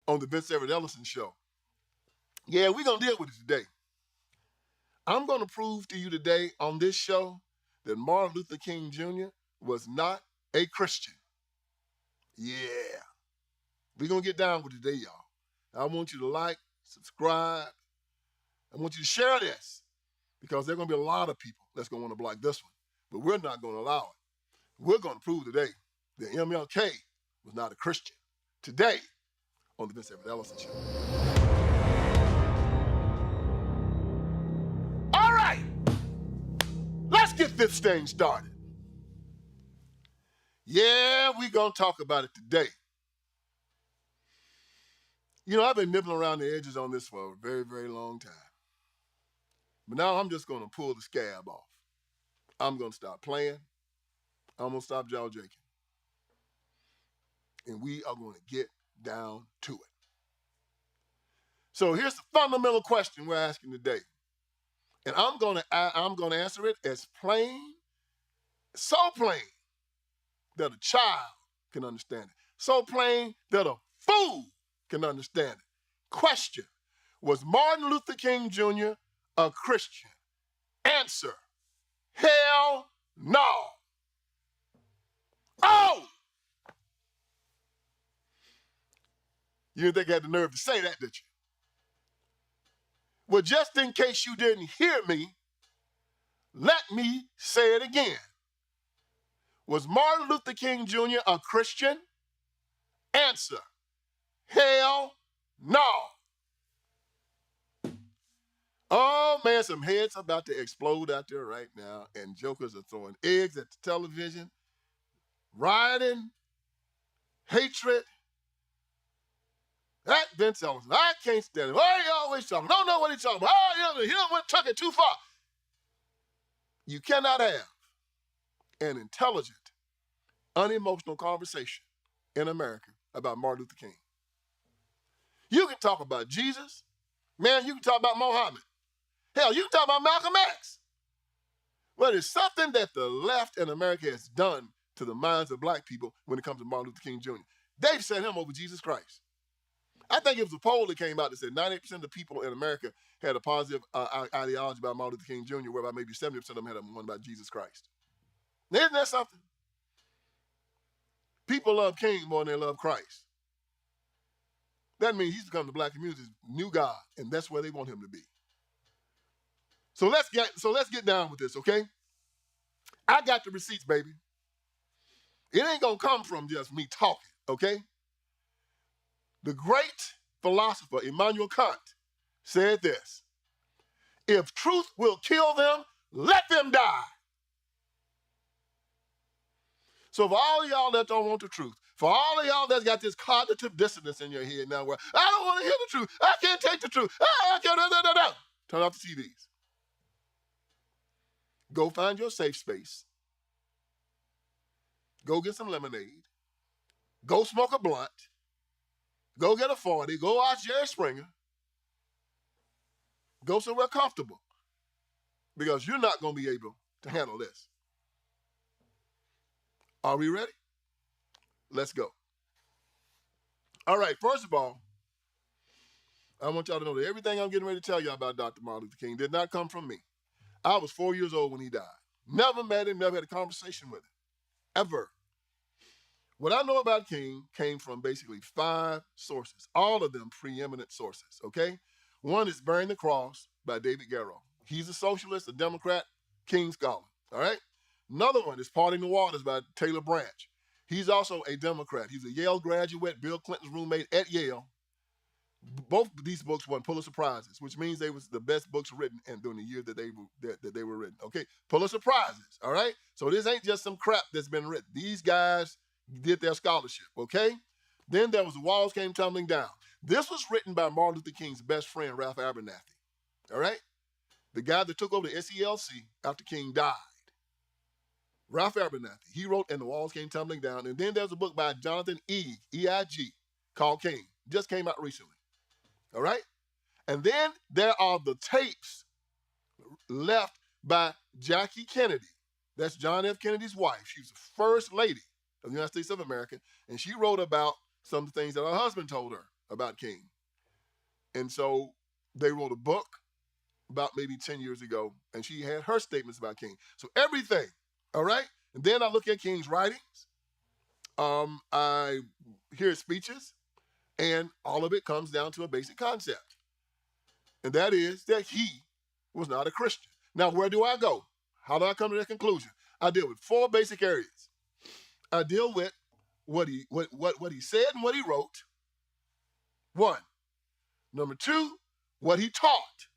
on the Everett Ellison show. Yeah, we're going to deal with it today. I'm going to prove to you today on this show that Martin Luther King Jr. was not a Christian. Yeah, we're going to get down with it today, y'all. I want you to like, subscribe. I want you to share this because there are going to be a lot of people that's going to want to block this one, but we're not going to allow it. We're going to prove today that MLK was not a Christian. Today on the Everett Ellison show. All right, let's get this thing started. Yeah, we're going to talk about it today. You know, I've been nibbling around the edges on this for a very, very long time. But now I'm just going to pull the scab off. I'm going to stop playing. I'm going to stop jaw jaking. And we are going to get down to it. So here's the fundamental question we're asking today. And I'm going to answer it as plain, so plain that a child can understand it. So plain that a fool can understand it. Question: was Martin Luther King Jr. a Christian? Answer: hell no. Oh! You didn't think I had the nerve to say that, did you? Well, just in case you didn't hear me, let me say it again. Was Martin Luther King Jr. a Christian? Answer: hell no. Oh, man, some heads are about to explode out there right now, and jokers are throwing eggs at the television, rioting, hatred. That Vince Ellison, I can't stand him. Oh, he always talking. Don't know what he's talking about. Oh, he took it too far. You cannot have an intelligent, unemotional conversation in America about Martin Luther King. You can talk about Jesus. Man, you can talk about Muhammad. Hell, you can talk about Malcolm X. But it's something that the left in America has done to the minds of black people when it comes to Martin Luther King Jr. They've set him over Jesus Christ. I think it was a poll that came out that said 98% of the people in America had a positive ideology about Martin Luther King Jr., whereby maybe 70% of them had one about Jesus Christ. Now, isn't that something? People love King more than they love Christ. That means he's become the black community's new God, and that's where they want him to be. So let's get down with this, okay? I got the receipts, baby. It ain't gonna come from just me talking, okay? The great philosopher Immanuel Kant said this: if truth will kill them, let them die. So for all of y'all that don't want the truth, for all of y'all that's got this cognitive dissonance in your head now where I don't want to hear the truth, I can't take the truth, I can't, no. Turn off the TVs. Go find your safe space. Go get some lemonade. Go smoke a blunt. Go get a 40. Go watch Jerry Springer. Go somewhere comfortable because you're not going to be able to handle this. Are we ready? Let's go. All right, first of all, I want y'all to know that everything I'm getting ready to tell you about Dr. Martin Luther King did not come from me. I was 4 years old when he died. Never met him, never had a conversation with him, ever. What I know about King came from basically 5 sources, all of them preeminent sources, okay? One is Bearing the Cross by David Garrow. He's a socialist, a Democrat, King scholar, all right? Another one is Parting the Waters by Taylor Branch. He's also a Democrat. He's a Yale graduate, Bill Clinton's roommate at Yale. Both of these books won Pulitzer Prizes, which means they was the best books written during the year that they were written. Okay, Pulitzer Prizes, all right? So this ain't just some crap that's been written. These guys did their scholarship, okay? Then there was The Walls Came Tumbling Down. This was written by Martin Luther King's best friend, Ralph Abernathy, all right? The guy that took over the SELC after King died. Ralph Abernathy, he wrote And the Walls Came Tumbling Down. And then there's a book by Jonathan E.I.G., called King. Just came out recently, all right? And then there are the tapes left by Jackie Kennedy. That's John F. Kennedy's wife. She was the first lady of the United States of America, and she wrote about some of the things that her husband told her about King. And so they wrote a book about maybe 10 years ago, and she had her statements about King. So everything, all right? And then I look at King's writings. I hear his speeches, and all of it comes down to a basic concept. And that is that he was not a Christian. Now, where do I go? How do I come to that conclusion? I deal with 4 basic areas. I deal with what he said and what he wrote. 1. Number 2, what he taught.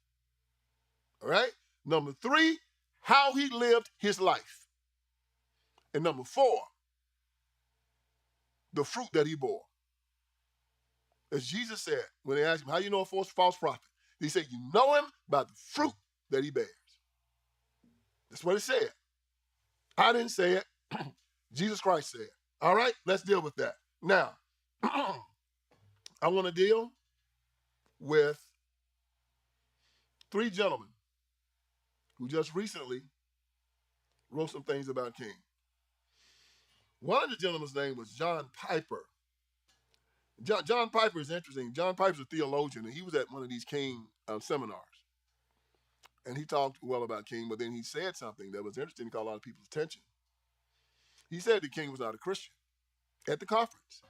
All right? Number 3, how he lived his life. And number 4, the fruit that he bore. As Jesus said when they asked him, how do you know a false prophet? He said, you know him by the fruit that he bears. That's what it said. I didn't say it. Jesus Christ said. All right, let's deal with that. Now, I want to deal with 3 gentlemen who just recently wrote some things about King. One of the gentlemen's name was John Piper. John Piper is interesting. John Piper's a theologian, and he was at one of these King seminars. And he talked well about King, but then he said something that was interesting, caught a lot of people's attention. He said that King was not a Christian at the conference.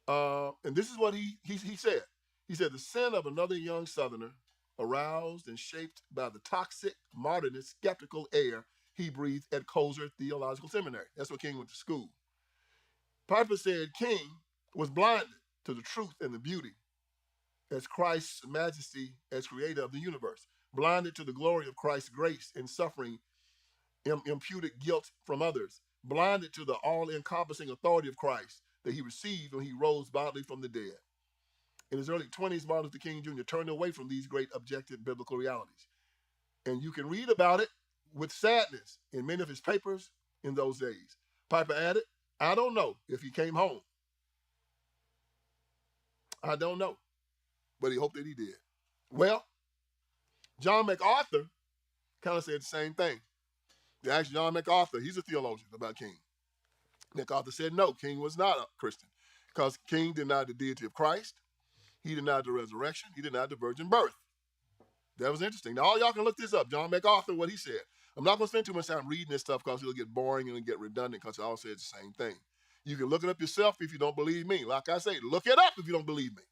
And this is what he said. He said, the sin of another young Southerner, aroused and shaped by the toxic, modernist, skeptical air he breathed at Kozer Theological Seminary. That's where King went to school. Piper said King was blinded to the truth and the beauty as Christ's majesty as creator of the universe, blinded to the glory of Christ's grace in suffering imputed guilt from others, blinded to the all-encompassing authority of Christ that he received when he rose bodily from the dead. In his early 20s, Martin Luther King Jr. turned away from these great objective biblical realities. And you can read about it with sadness in many of his papers in those days. Piper added, I don't know if he came home. I don't know, but he hoped that he did. Well, John MacArthur kind of said the same thing. They asked John MacArthur, he's a theologian, about King. MacArthur said no, King was not a Christian because King denied the deity of Christ. He denied the resurrection. He denied the virgin birth. That was interesting. Now, all y'all can look this up. John MacArthur, what he said. I'm not going to spend too much time reading this stuff because it'll get boring and it'll get redundant because it all says the same thing. You can look it up yourself if you don't believe me. Like I say, look it up if you don't believe me.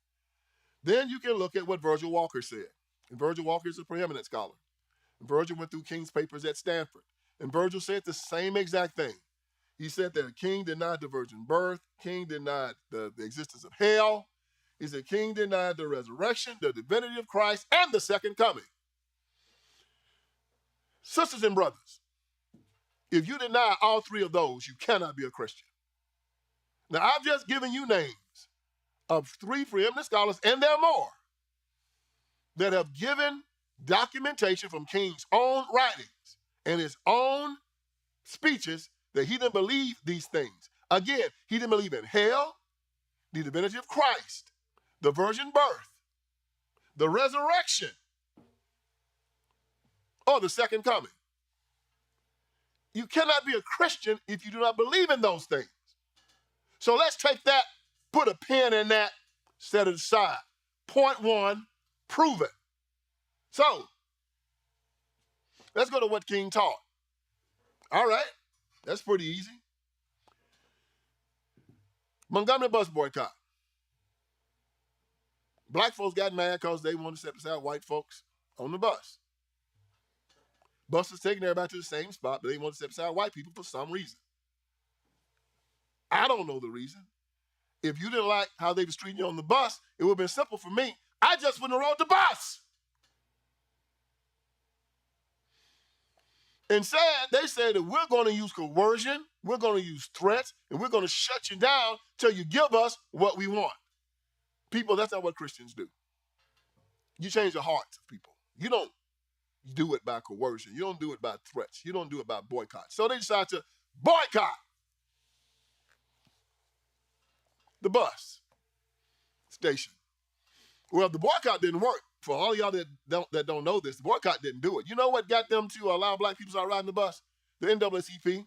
Then you can look at what Virgil Walker said. And Virgil Walker is a preeminent scholar. And Virgil went through King's papers at Stanford. And Virgil said the same exact thing. He said that King denied the virgin birth. King denied the existence of hell. He said King denied the resurrection, the divinity of Christ, and the second coming. Sisters and brothers, if you deny all 3 of those, you cannot be a Christian. Now, I've just given you names of 3 preeminent scholars, and there are more, that have given documentation from King's own writings and his own speeches that he didn't believe these things. Again, he didn't believe in hell, the divinity of Christ, the virgin birth, the resurrection, or the second coming. You cannot be a Christian if you do not believe in those things. So let's take that, put a pin in that, set it aside. Point 1, prove it. So, let's go to what King taught. All right, that's pretty easy. Montgomery bus boycott. Black folks got mad because they wanted to set aside white folks on the bus. Bus was taking everybody to the same spot, but they wanted to set aside white people for some reason. I don't know the reason. If you didn't like how they was treating you on the bus, it would have been simple for me. I just wouldn't have rode the bus. Instead, they said that we're going to use coercion, we're going to use threats, and we're going to shut you down till you give us what we want. People, that's not what Christians do. You change the hearts of people. You don't do it by coercion. You don't do it by threats. You don't do it by boycott. So they decided to boycott the bus station. Well, the boycott didn't work. For all y'all that don't know this, the boycott didn't do it. You know what got them to allow black people to start riding the bus? The NAACP.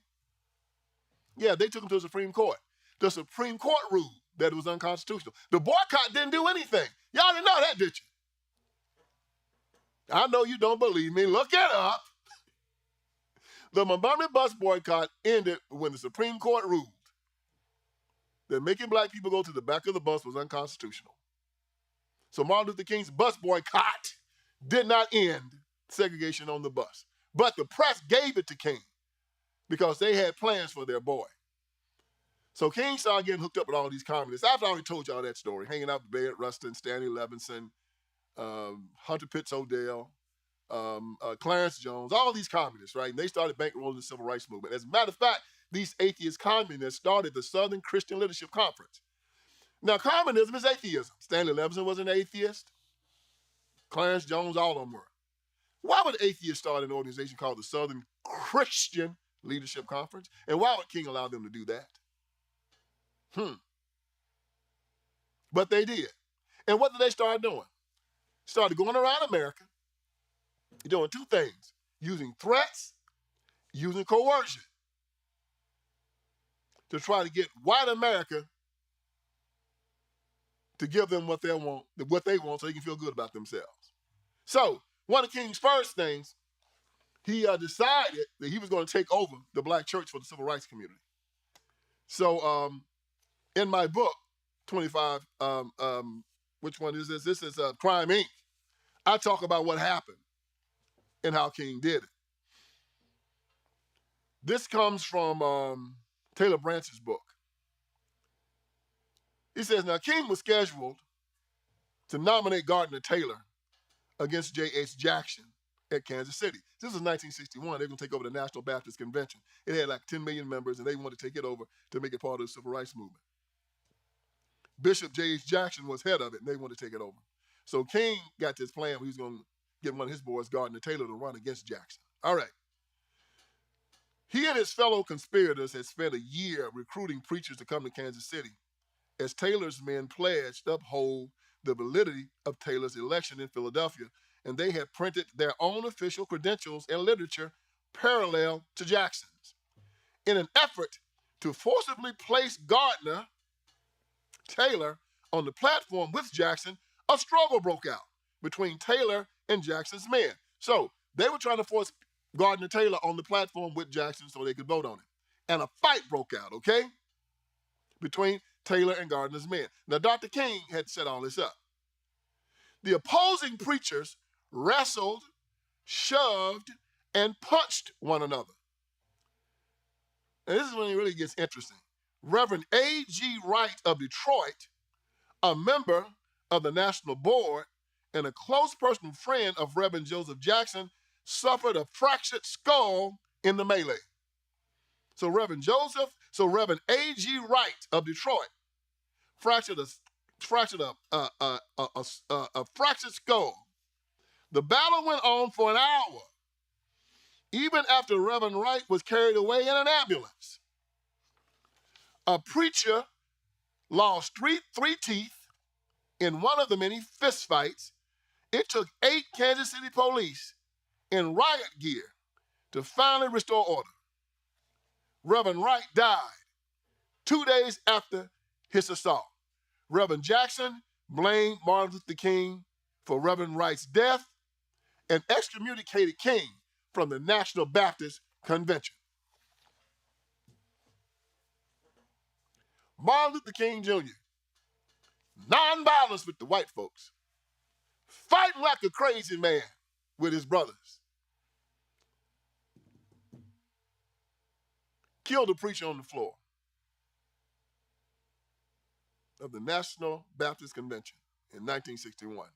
Yeah, they took them to the Supreme Court. The Supreme Court ruled that it was unconstitutional. The boycott didn't do anything. Y'all didn't know that, did you? I know you don't believe me. Look it up. The Montgomery bus boycott ended when the Supreme Court ruled that making black people go to the back of the bus was unconstitutional. So Martin Luther King's bus boycott did not end segregation on the bus. But the press gave it to King because they had plans for their boy. So King started getting hooked up with all these communists. I've already told y'all that story, hanging out with Bayard Rustin, Stanley Levinson, Hunter Pitts Odell, Clarence Jones, all these communists, right? And they started bankrolling the civil rights movement. As a matter of fact, these atheist communists started the Southern Christian Leadership Conference. Now, communism is atheism. Stanley Levinson was an atheist. Clarence Jones, all of them were. Why would atheists start an organization called the Southern Christian Leadership Conference? And why would King allow them to do that? But they did. And what did they start doing? Started going around America, doing two things: using threats, using coercion to try to get white America to give them what they want so they can feel good about themselves. So one of King's first things, he decided that he was going to take over the black church for the civil rights community. So in my book, 25, which one is this? This is Crime, Inc. I talk about what happened and how King did it. This comes from Taylor Branch's book. He says, now King was scheduled to nominate Gardner Taylor against J.H. Jackson at Kansas City. This was 1961. They were going to take over the National Baptist Convention. It had like 10 million members, and they wanted to take it over to make it part of the civil rights movement. Bishop J.H. Jackson was head of it, and they wanted to take it over. So King got this plan where he was going to get one of his boys, Gardner Taylor, to run against Jackson. All right. He and his fellow conspirators had spent a year recruiting preachers to come to Kansas City as Taylor's men pledged to uphold the validity of Taylor's election in Philadelphia, and they had printed their own official credentials and literature parallel to Jackson's. In an effort to forcibly place Gardner Taylor on the platform with Jackson, a struggle broke out between Taylor and Jackson's men. So they were trying to force Gardner Taylor on the platform with Jackson so they could vote on it. And a fight broke out, okay, between Taylor and Gardner's men. Now, Dr. King had set all this up. The opposing preachers wrestled, shoved, and punched one another. And this is when it really gets interesting. Reverend A.G. Wright of Detroit, a member of the National Board and a close personal friend of Reverend Joseph Jackson, suffered a fractured skull in the melee. So Reverend A.G. Wright of Detroit fractured a fractured skull. The battle went on for an hour, even after Reverend Wright was carried away in an ambulance. A preacher lost three teeth in one of the many fistfights. It took 8 Kansas City police in riot gear to finally restore order. Reverend Wright died 2 days after his assault. Reverend Jackson blamed Martin Luther King for Reverend Wright's death and excommunicated King from the National Baptist Convention. Martin Luther King Jr., nonviolence with the white folks, fighting like a crazy man with his brothers, killed a preacher on the floor of the National Baptist Convention in 1961.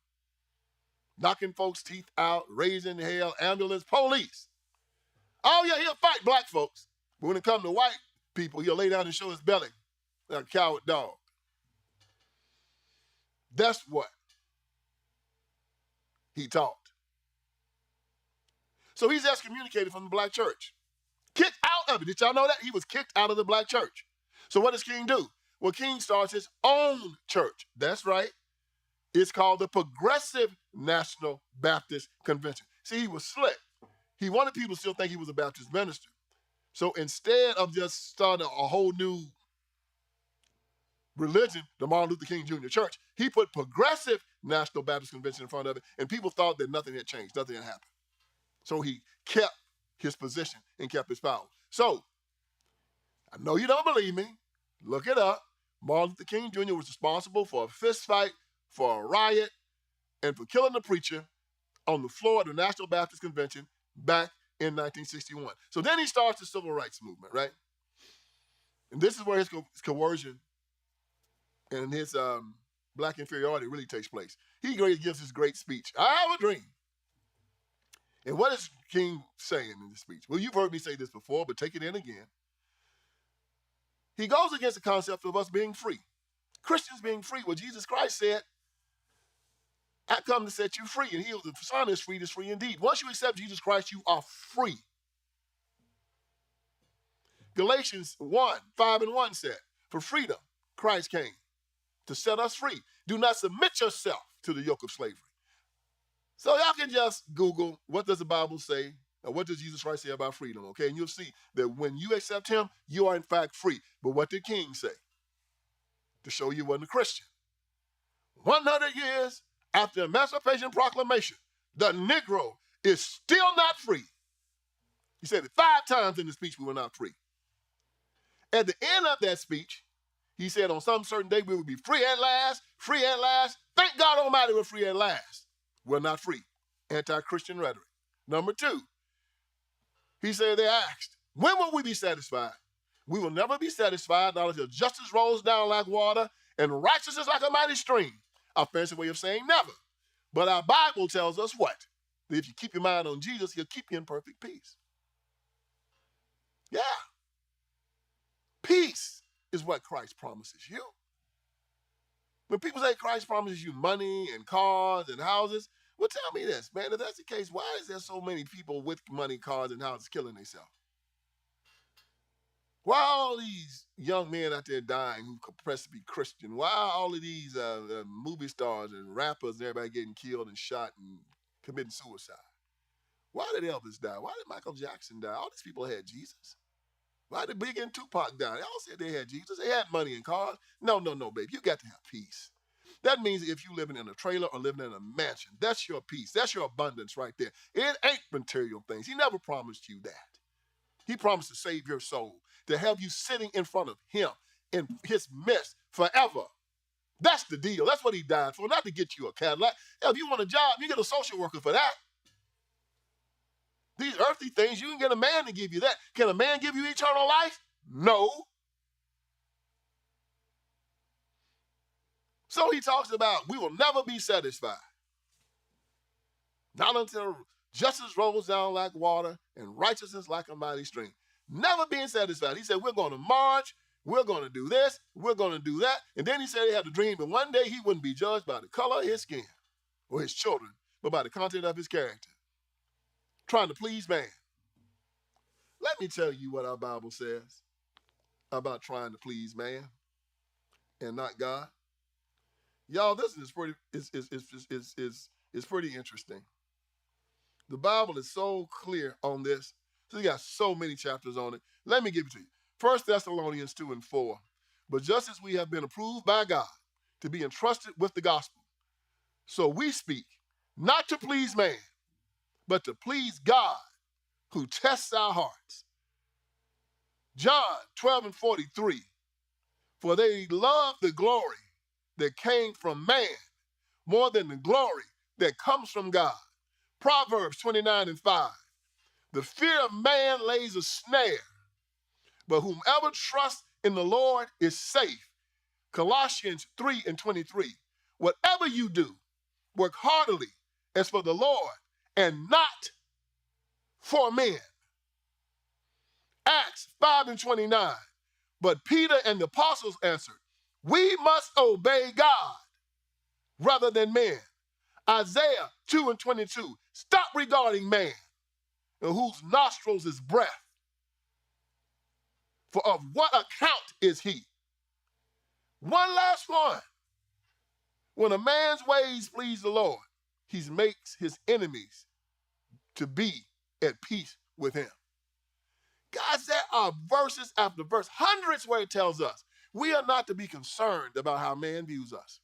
Knocking folks' teeth out, raising hell, ambulance, police. Oh yeah, he'll fight black folks. But when it comes to white people, he'll lay down and show his belly like a coward dog. That's what he taught. So he's excommunicated from the black church. Kicked out of it. Did y'all know that? He was kicked out of the black church. So what does King do? Well, King starts his own church. That's right. It's called the Progressive National Baptist Convention. See, he was slick. He wanted people to still think he was a Baptist minister. So instead of just starting a whole new religion, the Martin Luther King Jr. Church. He put Progressive National Baptist Convention in front of it, and people thought that nothing had changed, nothing had happened. So he kept his position and kept his power. So, I know you don't believe me. Look it up. Martin Luther King Jr. was responsible for a fist fight, for a riot, and for killing the preacher on the floor of the National Baptist Convention back in 1961. So then he starts the civil rights movement, right? And this is where his coercion and his black inferiority really takes place. He gives his great speech, I have a dream. And what is King saying in this speech? Well, you've heard me say this before, but take it in again. He goes against the concept of us being free. Christians being free. Well, Jesus Christ said, I come to set you free. And he who the Son is free indeed. Once you accept Jesus Christ, you are free. Galatians 1:5-1 said, for freedom, Christ came to set us free. Do not submit yourself to the yoke of slavery. So y'all can just Google, what does the Bible say? Or what does Jesus Christ say about freedom? Okay, and you'll see that when you accept him, you are in fact free. But what did King say? To show you wasn't a Christian. 100 years after the Emancipation Proclamation, the Negro is still not free. He said it 5 times in the speech, we were not free. At the end of that speech, he said on some certain day we would be free at last, free at last. Thank God Almighty we're free at last. We're not free. Anti-Christian rhetoric. Number 2, he said they asked, when will we be satisfied? We will never be satisfied, not until justice rolls down like water and righteousness like a mighty stream. A fancy way of saying never. But our Bible tells us what? That if you keep your mind on Jesus, he'll keep you in perfect peace. Yeah. Peace is what Christ promises you. When people say Christ promises you money and cars and houses, well, tell me this, man, if that's the case, why is there so many people with money, cars, and houses killing themselves? Why are all these young men out there dying who profess to be Christian? Why are all of these movie stars and rappers and everybody getting killed and shot and committing suicide? Why did Elvis die? Why did Michael Jackson die? All these people had Jesus. Why did Big and Tupac die? They all said they had Jesus. They had money and cars. No, babe. You got to have peace. That means if you're living in a trailer or living in a mansion, that's your peace. That's your abundance right there. It ain't material things. He never promised you that. He promised to save your soul, to have you sitting in front of him in his midst forever. That's the deal. That's what he died for, not to get you a Cadillac. If you want a job, you get a social worker for that. These earthly things, you can get a man to give you that. Can a man give you eternal life? No. So he talks about we will never be satisfied. Not until justice rolls down like water and righteousness like a mighty stream. Never being satisfied. He said, we're going to march, we're going to do this, we're going to do that. And then he said he had a dream, but one day he wouldn't be judged by the color of his skin or his children, but by the content of his character. Trying to please man. Let me tell you what our Bible says about trying to please man and not God. Y'all, this is pretty pretty interesting. The Bible is so clear on this. So you got so many chapters on it. Let me give it to you. 1 Thessalonians 2:4. But just as we have been approved by God to be entrusted with the gospel, so we speak, not to please man, but to please God, who tests our hearts. John 12:43. For they love the glory that came from man more than the glory that comes from God. Proverbs 29:5. The fear of man lays a snare, but whomever trusts in the Lord is safe. Colossians 3:23. Whatever you do, work heartily as for the Lord and not for men. Acts 5:29. But Peter and the apostles answered, we must obey God rather than men. Isaiah 2:22. Stop regarding man, in whose nostrils is breath. For of what account is he? One last one. When a man's ways please the Lord, he makes his enemies to be at peace with him. Guys, there are verses after verse, hundreds where it tells us We are not to be concerned about how man views us.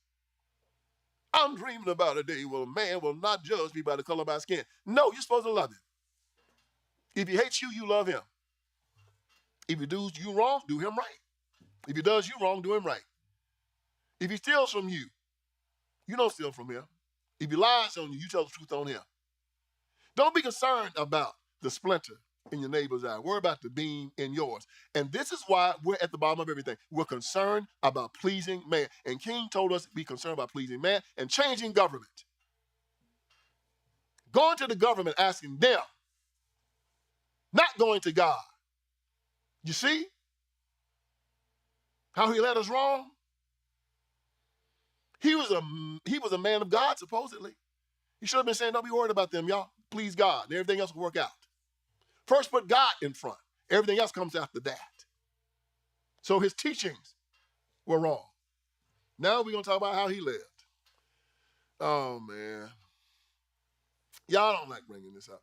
I'm dreaming about a day where man will not judge me by the color of my skin. No, you're supposed to love him. If he hates you, you love him. If he does you wrong, do him right. If he does you wrong, do him right. If he steals from you, you don't steal from him. If he lies on you, you tell the truth on him. Don't be concerned about the splinter in your neighbor's eye. Worry about the beam in yours. And this is why we're at the bottom of everything. We're concerned about pleasing man. And King told us to be concerned about pleasing man and changing government. Going to the government, asking them, not going to God. You see how he led us wrong? He was a man of God, supposedly. He should have been saying, don't be worried about them, y'all. Please God, and everything else will work out. First, put God in front. Everything else comes after that. So his teachings were wrong. Now we're going to talk about how he lived. Oh, man. Y'all don't like bringing this up.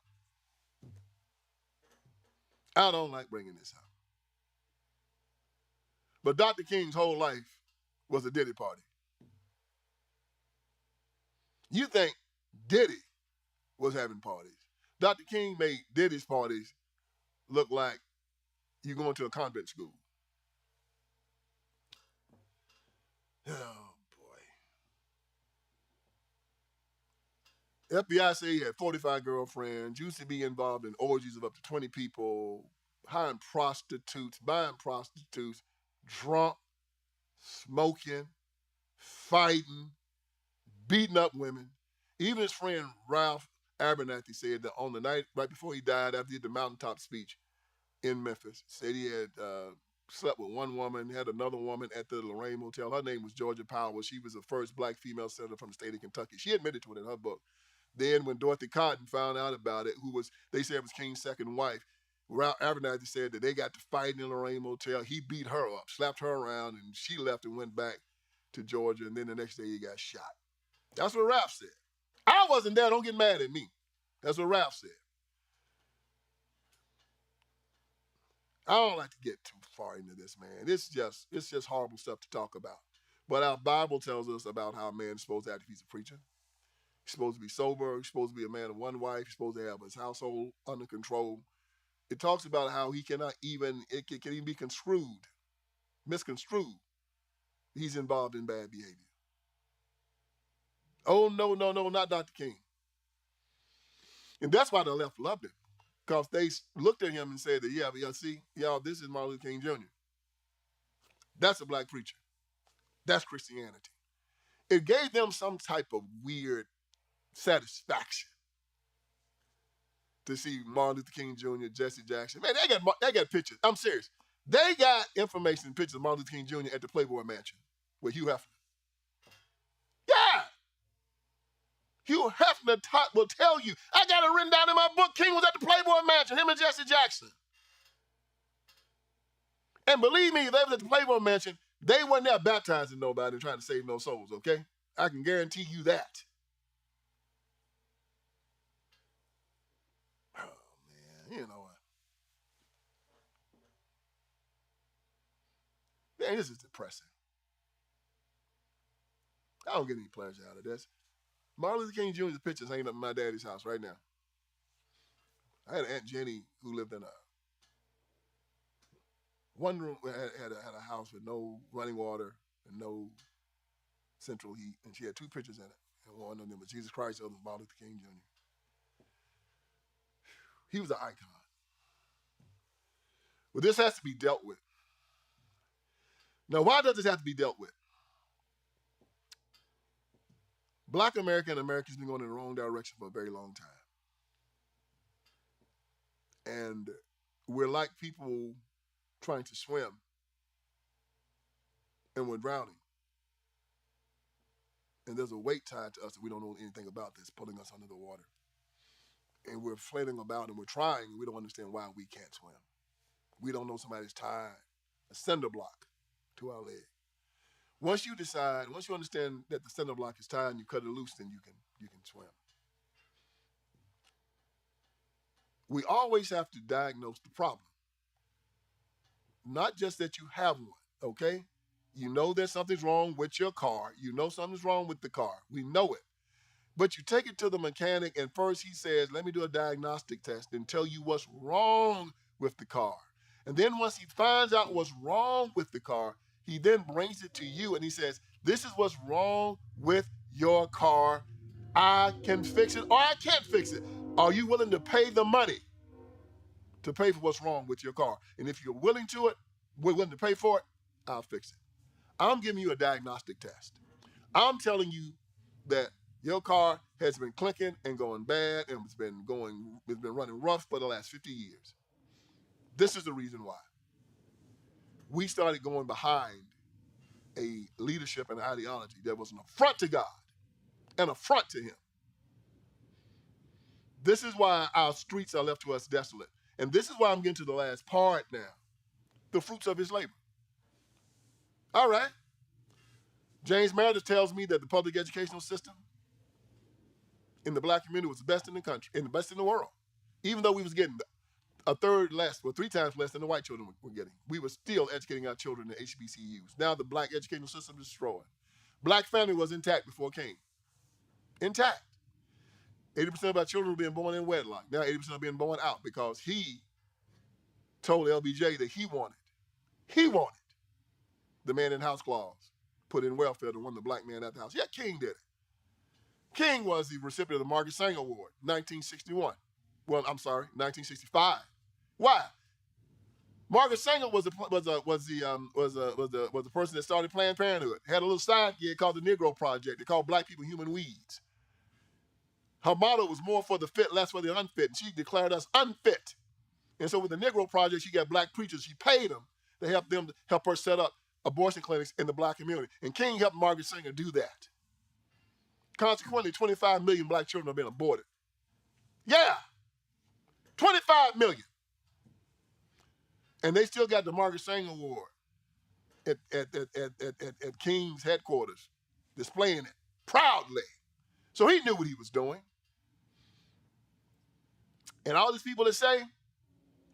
I don't like bringing this up. But Dr. King's whole life was a Diddy party. You think Diddy was having parties. Dr. King made Diddy's parties look like you're going to a convent school. Oh, boy. FBI say he had 45 girlfriends, used to be involved in orgies of up to 20 people, hiring prostitutes, buying prostitutes, drunk, smoking, fighting, beating up women. Even his friend Ralph Abernathy said that on the night right before he died, after he did the mountaintop speech in Memphis, said he had slept with one woman, had another woman at the Lorraine Motel. Her name was Georgia Powell. She was the first black female senator from the state of Kentucky. She admitted to it in her book. Then when Dorothy Cotton found out about it, they said was King's second wife, Ralph Abernathy said that they got to fight in the Lorraine Motel. He beat her up, slapped her around, and she left and went back to Georgia. And then the next day he got shot. That's what Ralph said. I wasn't there. Don't get mad at me. That's what Ralph said. I don't like to get too far into this, man. It's just horrible stuff to talk about. But our Bible tells us about how a man's supposed to act if he's a preacher. He's supposed to be sober. He's supposed to be a man of one wife. He's supposed to have his household under control. It talks about how it can even be misconstrued. He's involved in bad behavior. Oh, no, not Dr. King. And that's why the left loved him. Because they looked at him and said that, y'all, this is Martin Luther King Jr. That's a black preacher. That's Christianity. It gave them some type of weird satisfaction to see Martin Luther King Jr., Jesse Jackson. Man, they got pictures. I'm serious. They got information and pictures of Martin Luther King Jr. at the Playboy Mansion with Hugh Hefner. Yeah. Hugh Hefner will tell you. I got it written down in my book. King was at the Playboy Mansion, him and Jesse Jackson. And believe me, they was at the Playboy Mansion. They weren't there baptizing nobody and trying to save no souls, okay? I can guarantee you that. Oh, man, you know what? Man, this is depressing. I don't get any pleasure out of this. Martin Luther King Jr.'s picture's hanging up in my daddy's house right now. I had an Aunt Jenny who lived in one room, had a house with no running water and no central heat, and she had two pictures in it. And one of them was Jesus Christ, the other was Martin Luther King Jr. He was an icon. Well, this has to be dealt with. Now, why does this have to be dealt with? Black America and America's been going in the wrong direction for a very long time. And we're like people trying to swim and we're drowning. And there's a weight tied to us that we don't know anything about that's pulling us under the water. And we're flailing about and we're trying and we don't understand why we can't swim. We don't know somebody's tied a cinder block to our leg. Once you understand that the cinder block is tied and you cut it loose, then you can swim. We always have to diagnose the problem. Not just that you have one, okay? You know that something's wrong with your car. You know something's wrong with the car. We know it. But you take it to the mechanic, and first he says, let me do a diagnostic test and tell you what's wrong with the car. And then once he finds out what's wrong with the car, he then brings it to you and he says, this is what's wrong with your car. I can fix it or I can't fix it. Are you willing to pay the money to pay for what's wrong with your car? And if you're willing to pay for it, I'll fix it. I'm giving you a diagnostic test. I'm telling you that your car has been clinking and going bad and it's been running rough for the last 50 years. This is the reason why. We started going behind a leadership and ideology that was an affront to God, an affront to him. This is why our streets are left to us desolate. And this is why I'm getting to the last part now. The fruits of his labor. All right. James Meredith tells me that the public educational system in the black community was the best in the country and the best in the world. Even though we was getting a third less, or 3 times less than the white children were getting. We were still educating our children in HBCUs. Now the black educational system is destroyed. Black family was intact before King. Intact. 80% of our children were being born in wedlock. Now 80% are being born out because he told LBJ that he wanted the man in house clause put in welfare to run the black man at the house. Yeah, King did it. King was the recipient of the Margaret Sanger Award, 1961. Well, I'm sorry, 1965. Why? Margaret Sanger was the person that started Planned Parenthood. Had a little side gig called the Negro Project. They called black people human weeds. Her motto was more for the fit, less for the unfit, and she declared us unfit. And so with the Negro Project, she got black preachers. She paid them to help her set up abortion clinics in the black community. And King helped Margaret Sanger do that. Consequently, 25 million black children have been aborted. Yeah, 25 million. And they still got the Margaret Sanger Award at King's headquarters, displaying it proudly. So he knew what he was doing. And all these people that say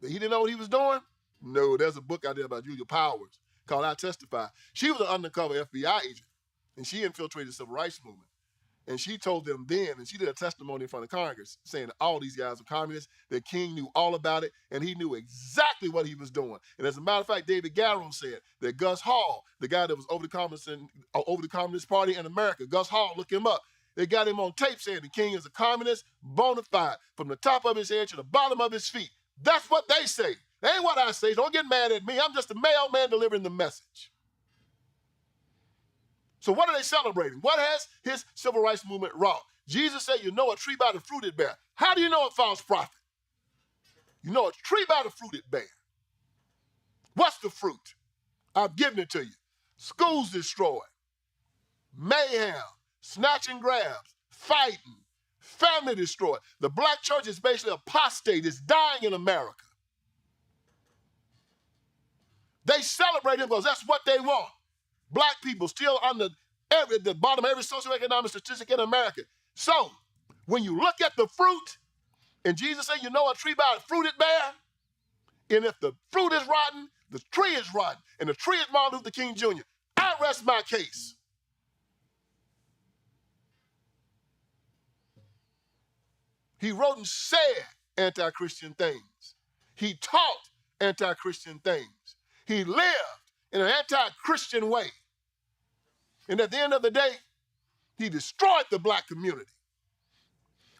that he didn't know what he was doing, no, there's a book out there about Julia Powers called I Testify. She was an undercover FBI agent, and she infiltrated the civil rights movement. And she told them then, and she did a testimony in front of Congress, saying that all these guys were communists, that King knew all about it, and he knew exactly what he was doing. And as a matter of fact, David Garrow said that Gus Hall, the guy that was over the Communist Party in America, Gus Hall, look him up. They got him on tape saying the King is a communist, bona fide, from the top of his head to the bottom of his feet. That's what they say. That ain't what I say. Don't get mad at me. I'm just a mailman delivering the message. So what are they celebrating? What has his civil rights movement wrought? Jesus said, you know a tree by the fruit it bear. How do you know a false prophet? You know a tree by the fruit it bear. What's the fruit? I've given it to you. Schools destroyed. Mayhem. Snatch and grabs. Fighting. Family destroyed. The black church is basically apostate. It's dying in America. They celebrate him because that's what they want. Black people still on the bottom of every socioeconomic statistic in America. So, when you look at the fruit, and Jesus said, you know a tree by the fruit it bear, and if the fruit is rotten, the tree is rotten, and the tree is Martin Luther King Jr., I rest my case. He wrote and said anti-Christian things. He taught anti-Christian things. He lived in an anti-Christian way. And at the end of the day, he destroyed the black community.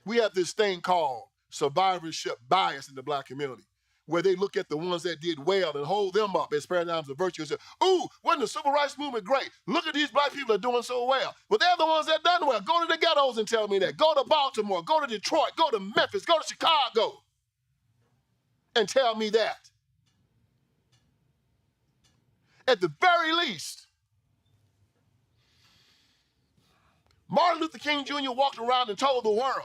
We have this thing called survivorship bias in the black community, where they look at the ones that did well and hold them up as paradigms of virtue and say, ooh, wasn't the civil rights movement great? Look at these black people that are doing so well. Well, they're the ones that done well. Go to the ghettos and tell me that. Go to Baltimore, go to Detroit, go to Memphis, go to Chicago and tell me that. At the very least, Martin Luther King Jr. walked around and told the world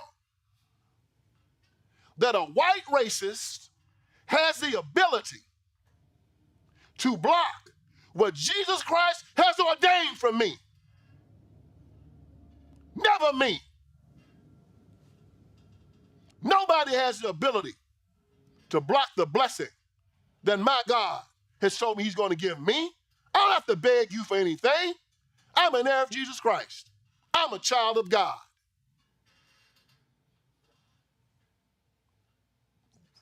that a white racist has the ability to block what Jesus Christ has ordained for me. Never me. Nobody has the ability to block the blessing that my God has told me he's going to give me. I don't have to beg you for anything. I'm an heir of Jesus Christ. I'm a child of God.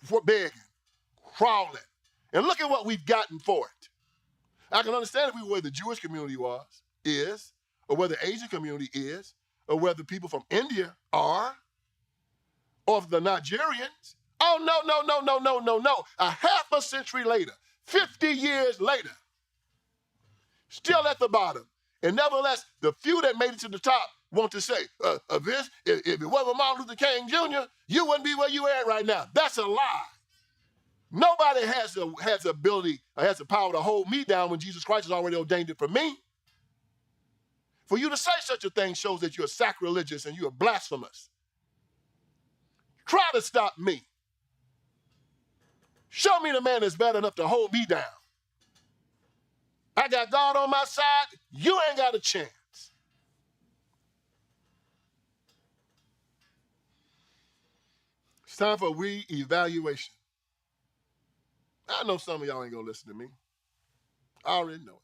For begging, crawling. And look at what we've gotten for it. I can understand if we were where the Jewish community is, or where the Asian community is, or where the people from India are, or the Nigerians. Oh, no, no, no, no, no, no, no. A half a century later, 50 years later, still at the bottom. And nevertheless, the few that made it to the top want to say, Vince, if it wasn't Martin Luther King Jr., you wouldn't be where you are at right now. That's a lie. Nobody has the ability or has the power to hold me down when Jesus Christ has already ordained it for me. For you to say such a thing shows that you're sacrilegious and you're blasphemous. Try to stop me. Show me the man that's bad enough to hold me down. I got God on my side. You ain't got a chance. It's time for reevaluation. I know some of y'all ain't going to listen to me. I already know it.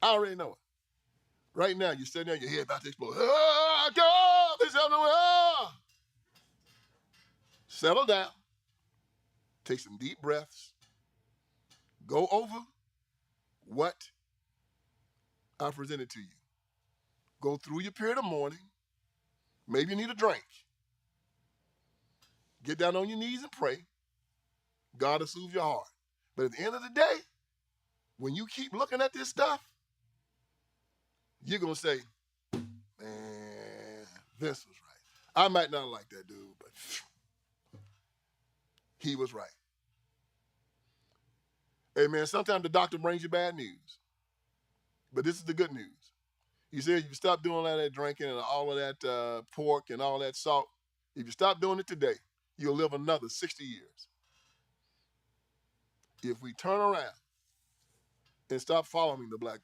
I already know it. Right now, you're sitting there, your head about to explode. Oh, God, this happening. Oh. Settle down. Take some deep breaths. Go over what I presented to you. Go through your period of mourning. Maybe you need a drink. Get down on your knees and pray. God will soothe your heart. But at the end of the day, when you keep looking at this stuff, you're going to say, man, Vince was right. I might not like that dude, but he was right. Hey, man, sometimes the doctor brings you bad news. But this is the good news. He said if you stop doing all that drinking and all of that pork and all that salt, if you stop doing it today, you'll live another 60 years. If we turn around and stop following the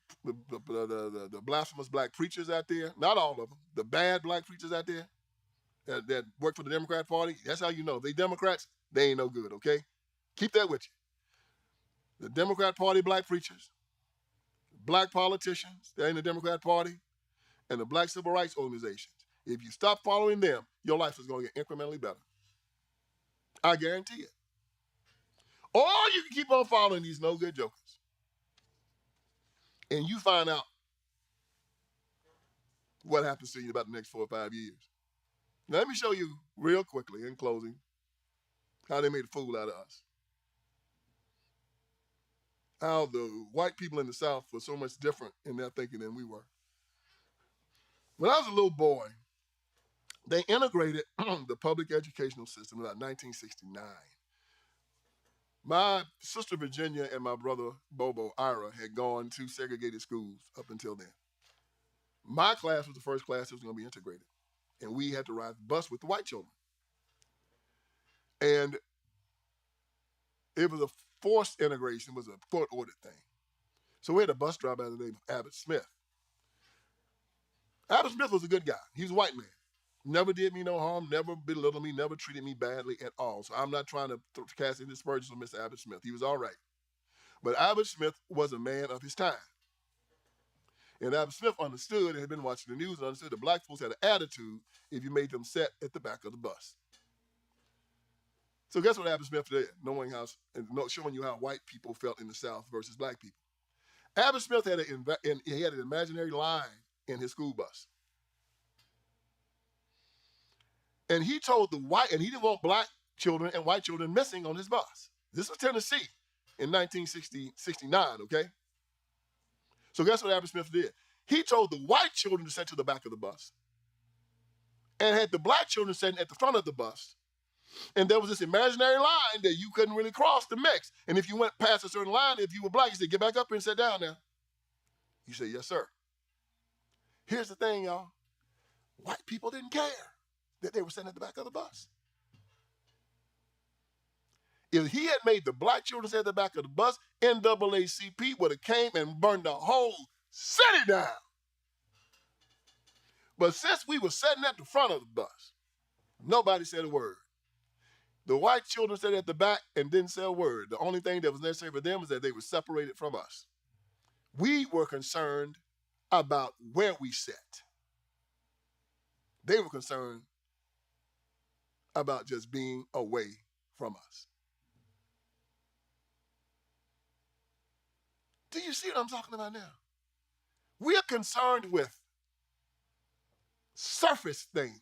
blasphemous black preachers out there, not all of them, the bad black preachers out there that work for the Democrat Party, that's how you know. They Democrats, they ain't no good, okay? Keep that with you. The Democrat Party black preachers, black politicians, they're in the Democrat Party, and the black civil rights organizations. If you stop following them, your life is going to get incrementally better. I guarantee it. Or you can keep on following these no-good jokers. And you find out what happens to you about the next 4 or 5 years. Now, let me show you real quickly in closing how they made a fool out of us. How the white people in the South were so much different in their thinking than we were. When I was a little boy, they integrated the public educational system in about 1969. My sister Virginia and my brother Bobo, Ira, had gone to segregated schools up until then. My class was the first class that was going to be integrated. And we had to ride the bus with the white children. And it was a forced integration, it was a court-ordered thing. So we had a bus driver by the name of Abbott Smith. Abbott Smith was a good guy. He was a white man. Never did me no harm, never belittled me, never treated me badly at all. So I'm not trying to cast any aspersions on Mr. Abbott Smith. He was all right. But Abbott Smith was a man of his time. And Abbott Smith understood and had been watching the news and understood that black folks had an attitude if you made them sit at the back of the bus. So guess what Abbott Smith did, showing you how white people felt in the South versus black people. Abbott Smith had an imaginary line in his school bus. And he told and he didn't want black children and white children missing on his bus. This was Tennessee in 1969, okay? So guess what Abbott Smith did? He told the white children to sit to the back of the bus and had the black children sitting at the front of the bus. And there was this imaginary line that you couldn't really cross to mix. And if you went past a certain line, if you were black, you said, get back up here and sit down now. You say, yes, sir. Here's the thing, y'all. White people didn't care that they were sitting at the back of the bus. If he had made the black children sit at the back of the bus, NAACP would have came and burned the whole city down. But since we were sitting at the front of the bus, nobody said a word. The white children sat at the back and didn't say a word. The only thing that was necessary for them was that they were separated from us. We were concerned about where we sat. They were concerned about just being away from us. Do you see what I'm talking about now? We're concerned with surface things,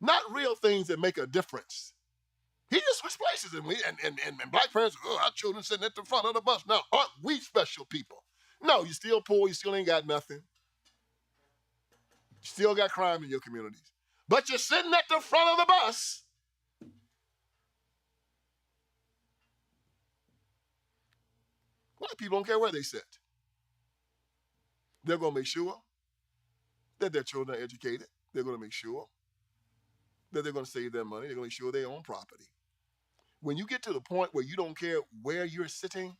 not real things that make a difference. He just switched places, and black parents, oh, our children sitting at the front of the bus. Now, aren't we special people? No, you still poor, you still ain't got nothing. You still got crime in your communities. But you're sitting at the front of the bus. Black people don't care where they sit. They're going to make sure that their children are educated. They're going to make sure that they're going to save their money. They're going to make sure they own property. When you get to the point where you don't care where you're sitting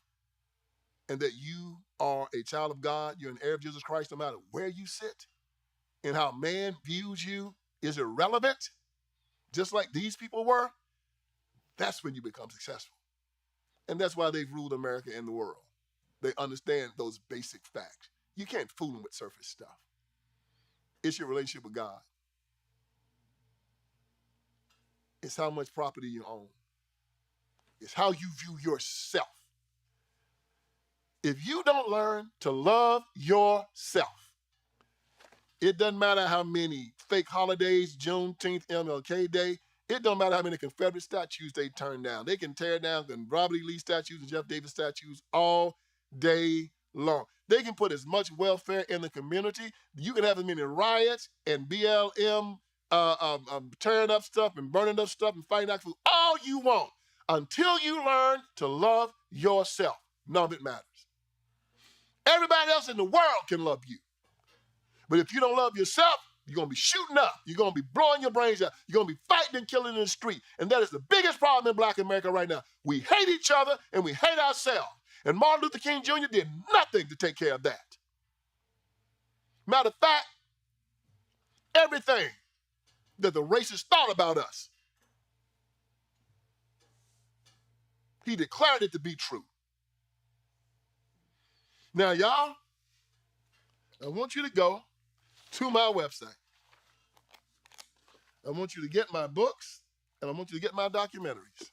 and that you are a child of God, you're an heir of Jesus Christ, no matter where you sit, and how man views you is irrelevant, just like these people were, that's when you become successful. And that's why they've ruled America and the world. They understand those basic facts. You can't fool them with surface stuff. It's your relationship with God. It's how much property you own. It's how you view yourself. If you don't learn to love yourself, it doesn't matter how many fake holidays, Juneteenth, MLK Day, it don't matter how many Confederate statues they turn down. They can tear down Robert E. Lee statues and Jeff Davis statues all day long. They can put as much welfare in the community. You can have as many riots and BLM tearing up stuff and burning up stuff and fighting out food, all you want, until you learn to love yourself. None of it matters. Everybody else in the world can love you. But if you don't love yourself, you're going to be shooting up. You're going to be blowing your brains out. You're going to be fighting and killing in the street. And that is the biggest problem in Black America right now. We hate each other and we hate ourselves. And Martin Luther King Jr. did nothing to take care of that. Matter of fact, everything that the racists thought about us, he declared it to be true. Now, y'all, I want you to go to my website. I want you to get my books, and I want you to get my documentaries.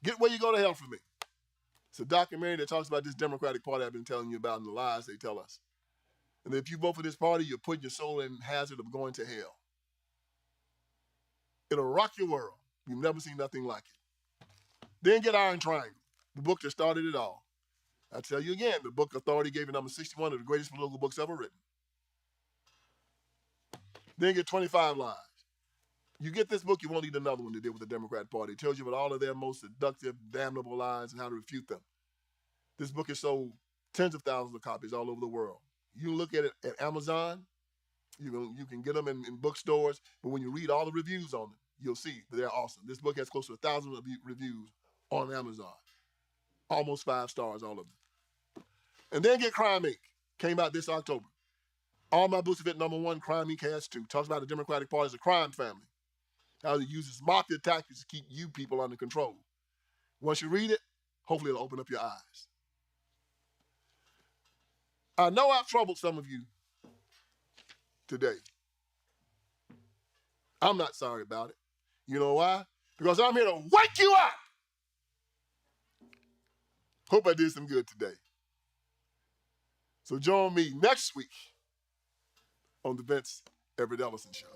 Get Where You Go to Hell for Me. It's a documentary that talks about this Democratic Party I've been telling you about and the lies they tell us. And if you vote for this party, you're putting your soul in hazard of going to hell. It'll rock your world. You've never seen nothing like it. Then get Iron Triangle, the book that started it all. I tell you again, the book Authority gave it number 61 of the greatest political books ever written. Then get 25 Lies. You get this book, you won't need another one to deal with the Democrat Party. It tells you about all of their most seductive, damnable lies and how to refute them. This book has sold tens of thousands of copies all over the world. You can look at it at Amazon. You can get them in bookstores. But when you read all the reviews on them, you'll see that they're awesome. This book has close to 1,000 reviews on Amazon. Almost 5 stars, all of them. And then get Crime Inc. Came out this October. All my books have hit number 1. Crime Inc. has 2. Talks about the Democratic Party as a crime family. How it uses mafia tactics to keep you people under control. Once you read it, hopefully it'll open up your eyes. I know I've troubled some of you today. I'm not sorry about it. You know why? Because I'm here to wake you up. Hope I did some good today. So join me next week on the Everett Ellison Show.